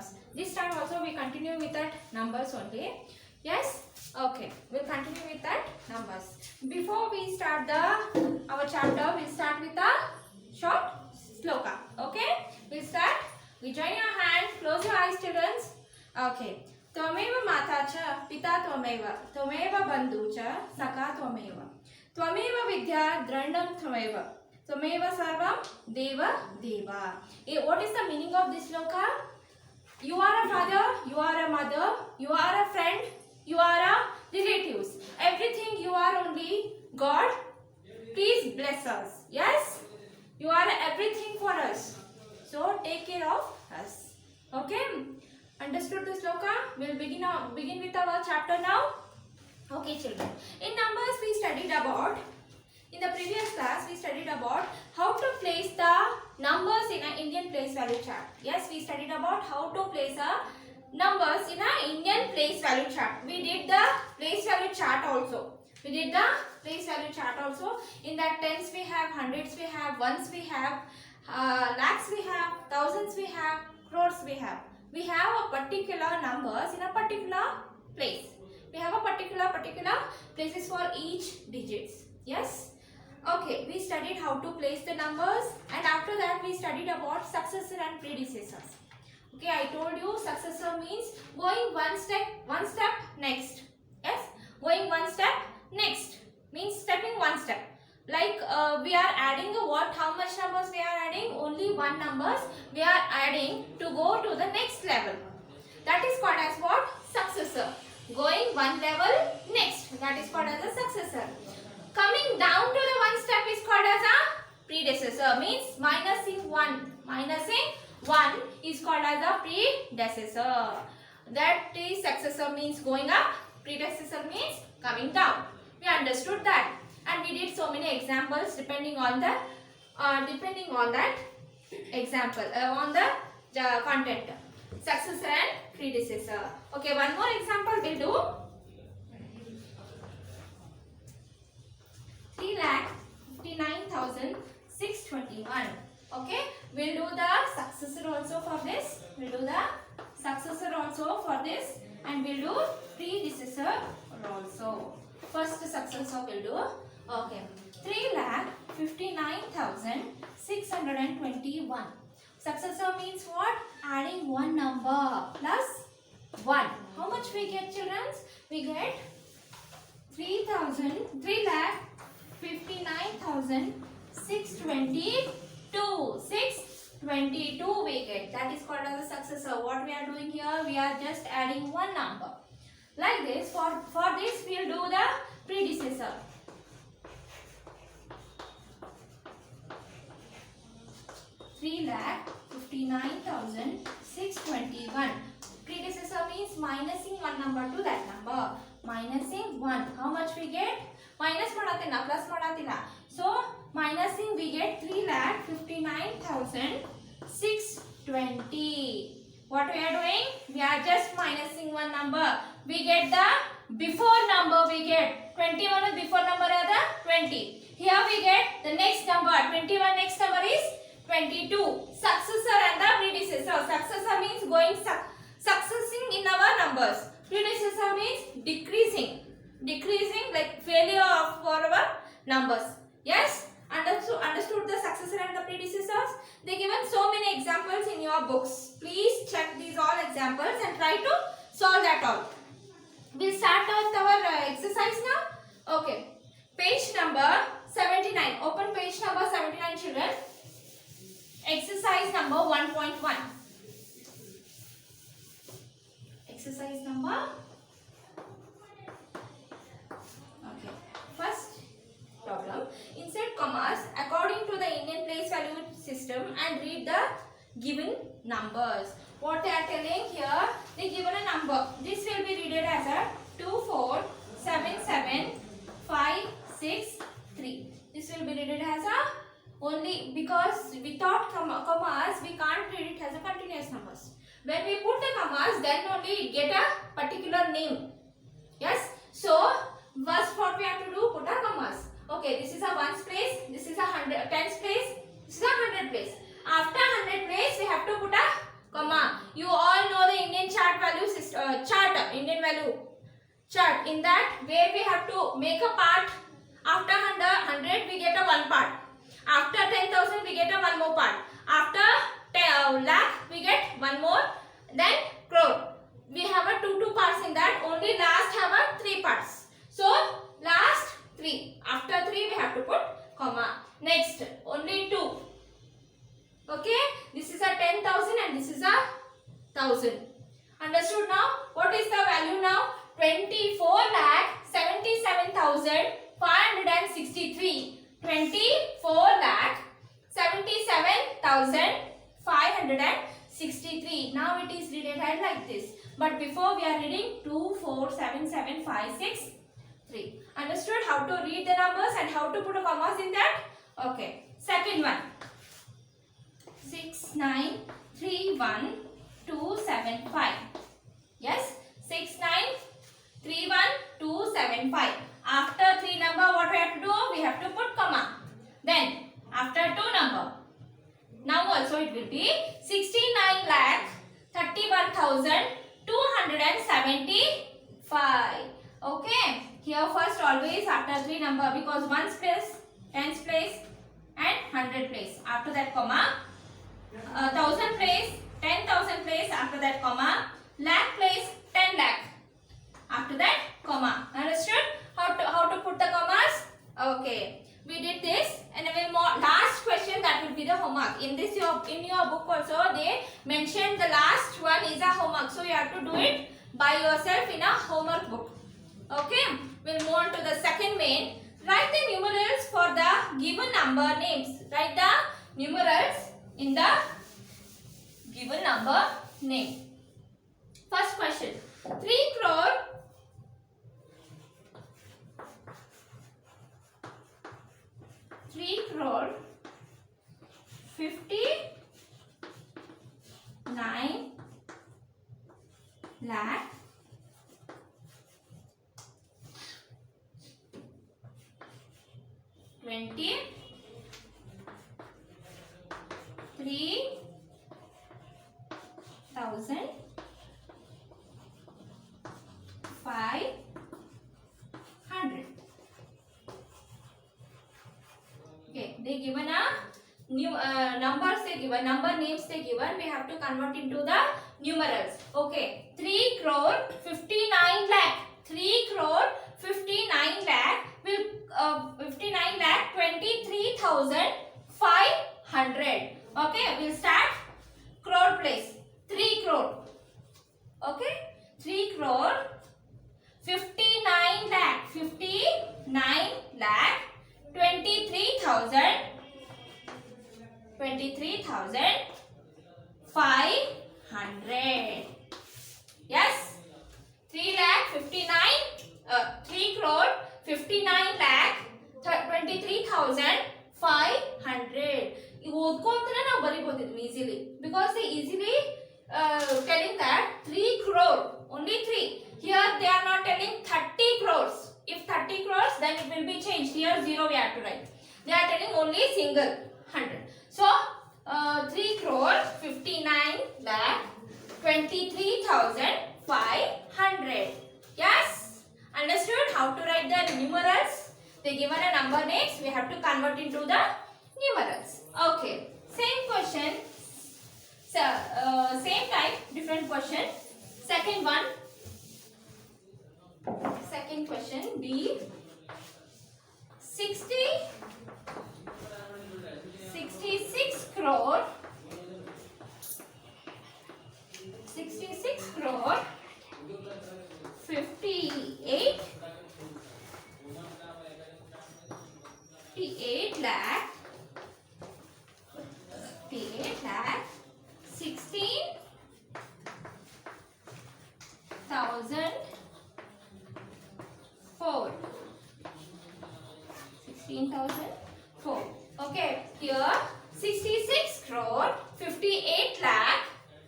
numbers. This time also we continue with that numbers only. Yes? Okay, we'll continue with that numbers. Before we start our chapter, we'll start with a short sloka. Okay? We'll start. We join your hand, close your eyes, children. Okay. त्वमेव माता च पिता त्वमेव बन्धु च सखा त्वमेव विद्या द्रष्टुं त्वमेव सर्वं देव देवा. What is the meaning of this sloka? You are a father, you are a mother, you are a friend, you are a relatives. Everything you are only God. Please bless us. Yes? You are everything for us. So take care of us. Okay? Understood the sloka? We'll begin with our chapter now. Okay, children. In numbers we studied about, in the previous class we studied about how to place the numbers in an Indian place value chart. Yes, we studied about how to place numbers in an Indian place value chart. We did the place value chart also. In that tens we have, hundreds we have, ones we have, lakhs we have, thousands we have, crores we have. We have a particular numbers in a particular place. We have a particular places for each digits. Yes? Okay, we studied how to place the numbers, and after that we studied about successor and predecessors. Okay, I told you successor means going one step next. Yes? Going one step next means stepping one step. Like we are adding how much numbers we are adding? Only one numbers we are adding to go to the next level. That is called as what? Successor. Going one level next. That is called as a successor. Coming down to the one step is called as a predecessor. Means minusing one. Minusing one is called as a predecessor. That is successor means going up. Predecessor means coming down. We understood that. And we did so many examples depending on that example, on the content. Successor and predecessor. Okay, one more example we'll do. 3,59,621. Okay, we'll do the successor also for this. And we'll do predecessor also. First successor we'll do. Okay, 3,59,621. Successor means what? Adding one number plus 1. How much we get, children? We get 3,59,622. 622 we get. That is called as a successor. What we are doing here? We are just adding one number. Like this. For this we will do the predecessor. 3,59,621. Predecessor means minusing one number to that number. Minusing 1. How much we get? Minus madatilla, plus madatilla. So minusing we get 3,59,620. What we are doing? We are just minusing one number. We get the before number. We get 21 is before number is the 20. Here we get the next number. 21 next number is 22. Successor and the predecessor. Successor means going successing in our numbers. Predecessor means decreasing. Decreasing like failure of our numbers. Yes? Understood the successor and the predecessors? They given so many examples in your books. Please check these all examples and try to solve that all. We'll start with our exercise now. Okay. Page number 79. Open page number 79, children. Exercise number 1.1. Exercise number. Okay. First problem. Insert commas according to the Indian place value system and read the given numbers. What they are telling here, they given a number. This will be read as a 2477563. This will be read as a only because without commas we can't read it as a continuous numbers. When we put the commas, then only get a particular name. Yes. So first what we have to do, put a commas. Okay, this is a ones place, this is a tens place, this is a 100 place. After 100 place, we have to put a comma. You all know eigenvalue chart. In that, where we have to make a part. After 100 we get a one part. After 10,000 we get a one more part. After lakh we get one more. Then crore. We have a two parts in that. Only last have a three parts. So last three. After three we have to put comma. Next only two. Okay. This is a 10,000 and this is a 1,000. Understood now? What is the value now? 24,77,563. 24,77,563. Now it is related like this. But before we are reading 2, 4, 7, 7, 5, 6, 3. Understood how to read the numbers and how to put a commas in that? Okay. Second one. 6, 9, 3, 1, 2, 7, 5. Yes. 6, 9, 3, 1, 2, 7, 5. After 3 number, what we have to do? We have to put comma. Then, after 2 number. Now also it will be 69,31,275. Okay. Here first always after 3 number, because 1's place, 10's place and 100 place. After that comma. 1,000 place, 10,000 place. After that comma. Lakh place, 10 lakh. After that comma. Understood how to put the commas? Okay, we did this, and then last question, that will be the homework. In your book also they mentioned the last one is a homework, so you have to do it by yourself in a homework book. Okay, we'll move on to the second main. Write the numerals for the given number names. Write the numerals in the given number name. First question. 3 crore 59 lakh 23,500. Okay, they given a new numbers, they given number names, they given. We have to convert into the numerals. Okay, 3 crore 59 lakh. 3 crore 59 lakh will 59 lakh 23,500. Okay, we'll start crore place. 3 crore. Okay, 3 crore 59 lakh 23,500. Yes, 3 crore 59 lakh 23,500. ಓದ್ಕೊಂತನೇ ನಾವು ಬರಿಬಹುದು easily, because they easily telling that 3 crore, only 3. Here they are not telling 30 crores. If 30 crores, then it will be changed. Here 0 we have to write. They are telling only single 100. So 3 crore 59 lakh 23,500. Yes, understood how to write the numerals? They given a number names, we have to convert into the numerals. Okay, same question, so same type, different question. Second one, second question B. 66 crore 58 lakh 16,004. Okay, here 66 crore 58 lakh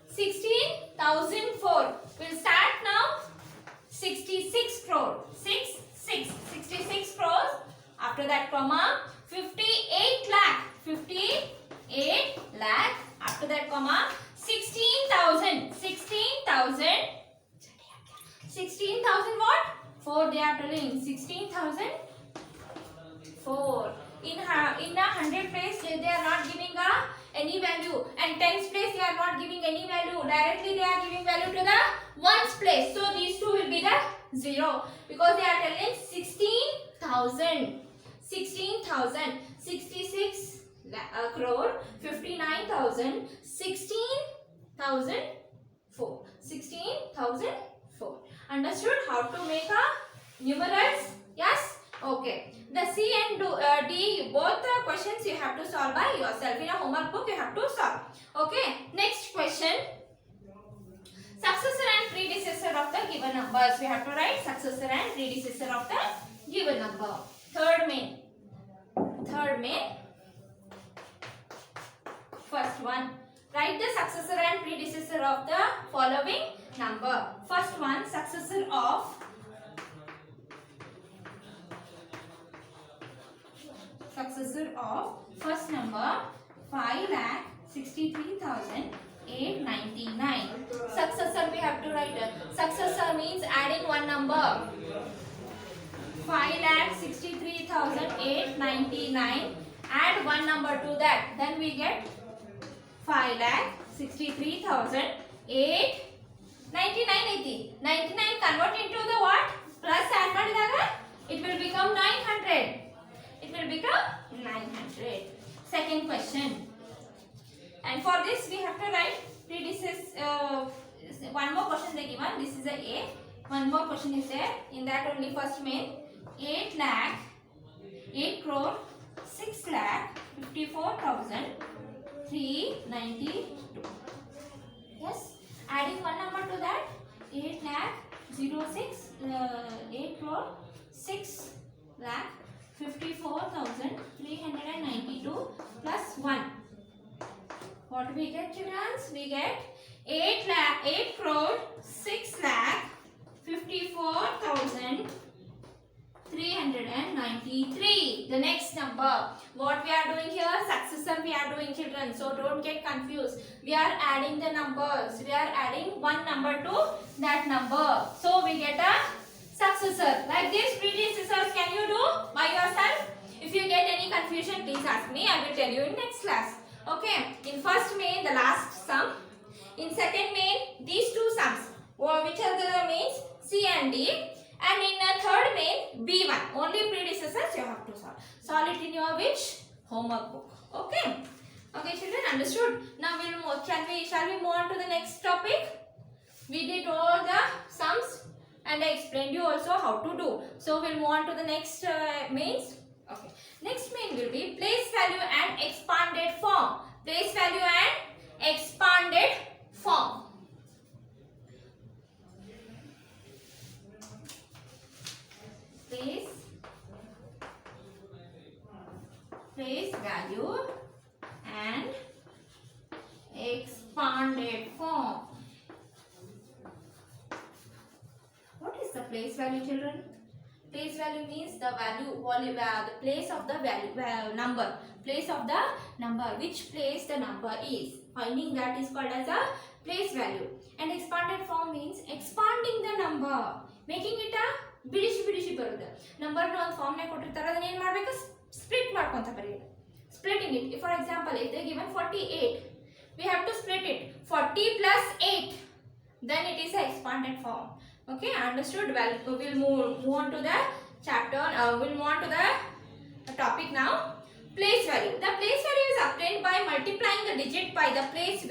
16,004. We'll start now. 66 crore 66 crores. After that comma, 58 lakh 58 lakh. After that comma, 16,000 16,000 what? 4 they are telling. 16,000 4. In a 100 place they are not giving any value, and tens place they are not giving any value. Directly they are giving value to the ones place. So these two will be the 0 because they are telling 16,000. 16,000. 66 crore 59,000. 16,004. 16,004. Understood how to make a numerals? Yes. Okay. The C and D both the questions you have to solve by yourself. In a homework book you have to solve. Okay. Next question. Successor and predecessor of the given numbers. We have to write successor and predecessor of the given number. Third main. First one. Write the successor and predecessor of the following number. First one, successor of first number 5,63,899. Successor we have to write. Successor means adding one number. 5,63,899. Add one number to that. Then we get 5,63,899. 99 convert into the what? Plus add ಮಾಡಿದಾಗ it will become 900. It will become 900. Second question. And for this we have to write predecessor. One more question they given. This is a A. One more question is there. In that only first main 8 crore 6,54,392. Yes. Adding one number to that 8 crore 6,54,392 plus 1. What we get, children? We get 8 crore 6,54,393. The next number. What we are doing here? Successor we are doing, children. So don't get confused. We are adding the numbers. We are adding one number to that number. So we get a successor. Like this, predecessors can you do by yourself? If you get any confusion, please ask me. I will tell you in next class. Okay. In first main, the last sum. In second main, these two sums. Which are the mains? C and D. And in the third main, B1. Only predecessors you have to solve. Solve it in your which? Homework book. Okay. Okay, children, understood. Now shall we move on to the next topic? We did all the sums and I explained you also how to do. So we'll move on to the next mains. Okay. Next main will be place value and expanded form. Place value and expanded form. Place value and expanded form. What is the place value, children? Place value means the value, the place of the value, number. Place of the number, which place the number is. Finding that is called as a place value. And expanded form means expanding the number, making it a ಬಿಡಿಸಿ ಬರುತ್ತೆ. Number ಒಂದು form ನಾಗ ಕೊಟ್ಟಿರ್ತಾರೆ, ಅದನ್ನ ಏನು ಮಾಡಬೇಕು? Split ಮಾಡ್ಕೊಂತ ಬರೆಯೋದು. Splitting it. For example, if they given 48, we have to split it. 40 plus 8. Then it is a expanded form. Okay, understood? Well, we'll move on to the chapter. We'll move on to the topic now. Place value. The place value is obtained by multiplying the digit by the place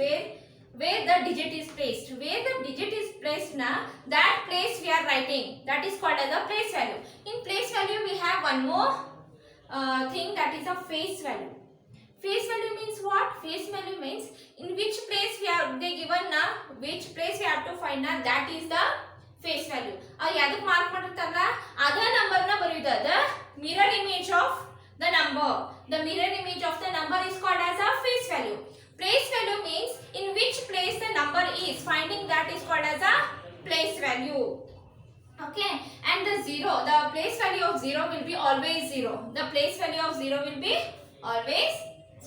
where the digit is placed. Where the digit is placed now, that place we are writing. That is called as a place value. In place value, we have one more thing, that is a face value. Face value means what? Face value means in which place we have they given now, which place we have to find now, that is the face value. Yaduk mark ಮಾಡಿರ್ತಾರಲ್ಲ ಅದ number ನ ಬರೆಯುವುದು. The mirror image of the number. The mirror image of the number is called as a face value. Place value means in which place the number is. Finding that is called as a place value. Okay, and the place value of 0 will be always 0. The place value of 0 will be always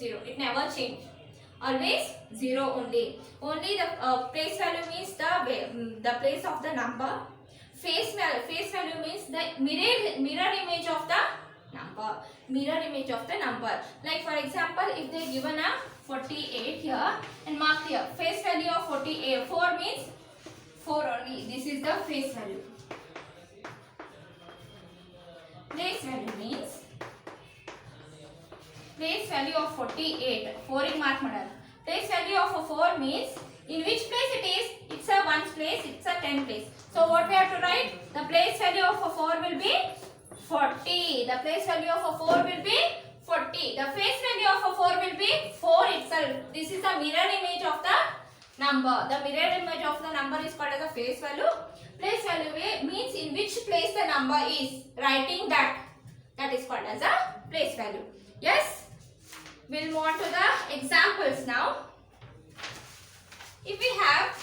0. It never change. Always 0 only. Only the place value means the place of the number. Face value means the mirror image of the number. Mirror image of the number. Like for example, if they given a 48 here and marked here, face value of 48, 4 means 4 only. This is the face value. Place value means place value of 48. 4 in mark model. Place value of 4 means in which place it is. It's a 1's place. It's a 10 place. So what we have to write? The place value of 4 will be 40. The place value of 4 will be 40. The face value of 4 will be 4 itself. This is the mirror image of the number. The mirror image of the number is called as a face value. Place value means in which place the number is. Writing that. That is called as a place value. Yes? We'll move on to the examples now. If we have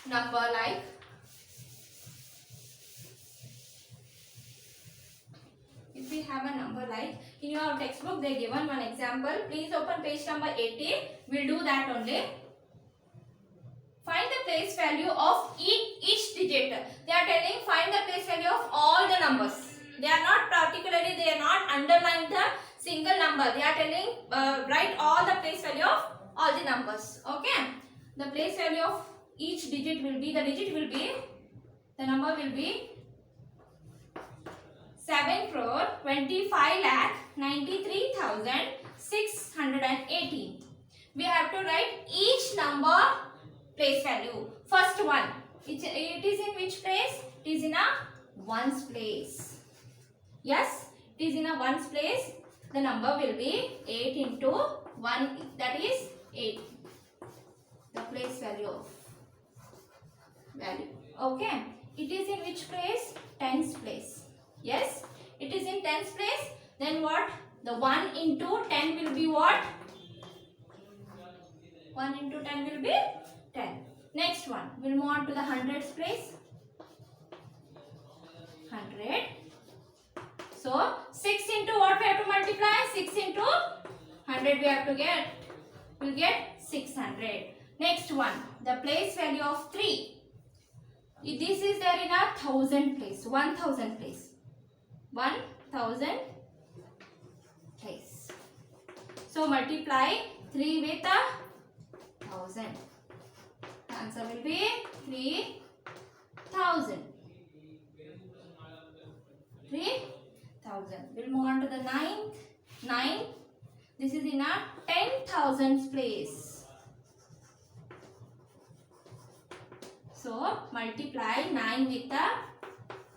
number like in your textbook they given one example. Please open page number 80. We'll do that only. Find the place value of each digit. They are telling find the place value of all the numbers. They are not underlining the single number. They are telling write all the place value of all the numbers. Okay. The place value of each digit will be, the number will be 7 crore 25 lakh 93,618. We have to write each number place value. First one, it is in which place? It is in a ones place. Yes, it is in a ones place. The number will be 8 into 1, that is 8. The place value of value. Okay. It is in which place? Tens place. Yes. It is in tens place. Then what? The 1 into 10 will be what? 1 into 10 will be 10. Next one. We'll move on to the hundreds place. 100. So 6 into what we have to multiply? 6 into 100 we have to get. We'll get 600. Next one, the place value of 3. This is there in a 1000 place, 1000 place. 1000 place. So multiply 3 with 1000. The answer will be 3000. 3000. We'll move on to the 9. This is in a 10,000 place. So multiply 9 with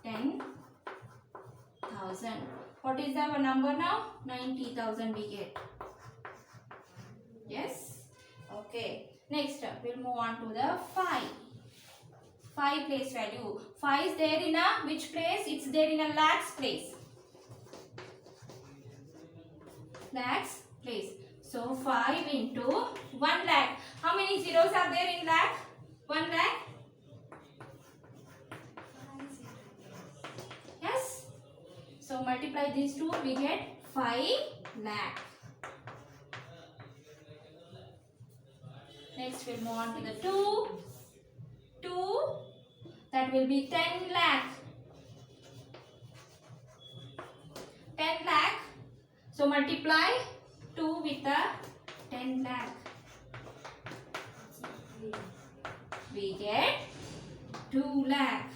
10,000. What is our number now? 90,000 we get. Yes? Okay. Next up, we'll move on to the 5. 5 place value. 5 is there in a which place? It's there in a lakhs place. Lakhs place. So 5 into 1 lakh. How many zeros are there in lakh? 1 lakh? Yes. So multiply these two, we get 5 lakh. Next we'll move on to the 2. 2, that will be 10 lakh. 10 lakh. So multiply 2 with 10 lakh. We get 2 lakh.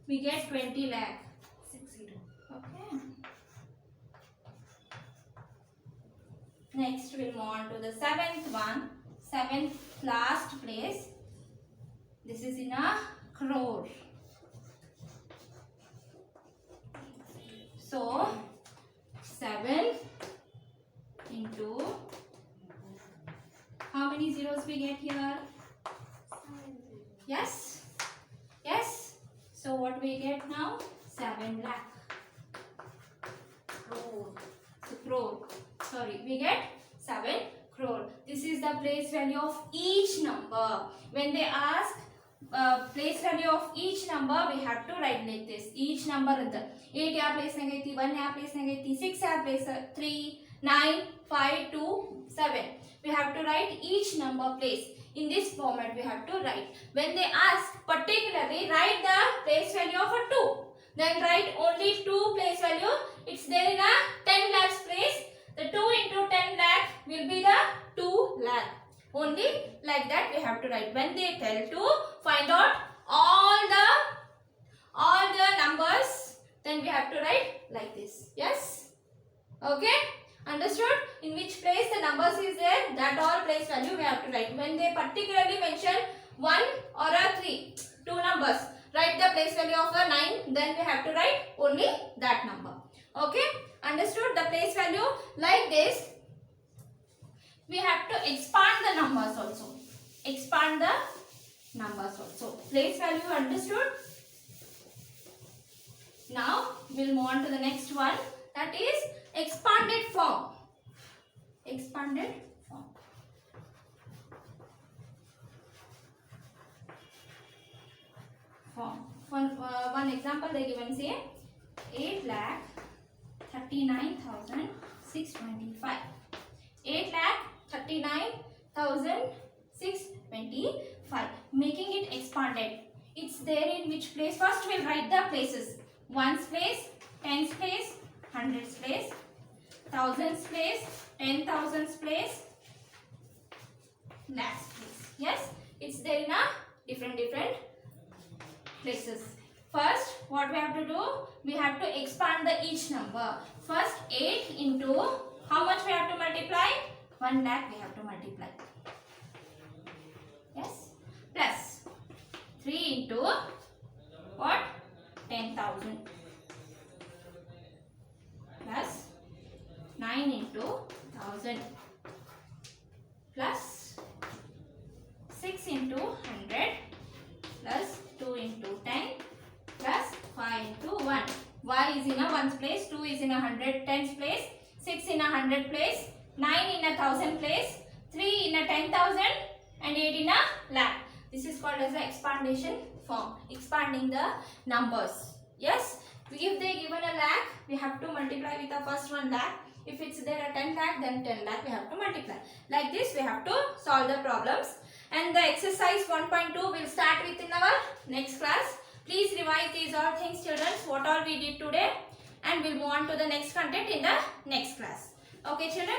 We get 20 lakh. 60. Okay. Next we'll move on to the 7th one. 7th last place. This is in a crore. So 7 into, how many zeros we get here? Yes? Yes? So what we get now? 7 lakh. Crore. So crore. Sorry, we get 7 crore. This is the place value of each number. When they ask place value of each number, we have to write like this. Each number in the 8 या place negative, 1 या place negative, 6 या place 3, 9, 5, 2, 7. We have to write each number place. In this format we have to write. When they ask particularly write the place value of a 2, then write only 2 place value. It's there in a 10 lakhs place. The 2 into 10 lakh will be the 2 lakh. Only like that we have to write. When they tell to find out all the numbers, then we have to write like this. Yes? Okay? Understood? In which place the numbers is there, that all place value we have to write. When they particularly mention 1 or a 3, 2 numbers, write the place value of a 9, then we have to write only that number. Okay? Understood? The place value like this. We have to expand the numbers also. Expand the numbers also. Place value understood? Now we'll move on to the next one, that is expanded form. Expanded form. One example they given, say 8,39,625. 8,39,625. Making it expanded. It's there in which place? First we'll write the places. Ones place, tens place, hundreds place, thousands place, 10,000s place, lakhs place. Yes, it's there in a different places. First, what we have to do? We have to expand the each number. First, 8 into how much we have to multiply? 1 lakh we have to multiply. Yes, plus 3 into what? 10,000 plus 9 into 1,000 plus 6 into 100 plus 2 into 10 plus 5 into 1. Y is in a ones place, 2 is in a 100 tens place, 6 in a 100 place, 9 in a 1,000 place, 3 in a 10,000 and 8 in a lakh. This is called as the expandation form. Expanding the numbers. Yes. If they given a lakh, we have to multiply with the first 1 lakh. If it's there a 10 lakh, then 10 lakh we have to multiply. Like this we have to solve the problems. And the exercise 1.2 will start within our next class. Please revise these all things, children, what all we did today, and we'll move on to the next content in the next class. Okay, children?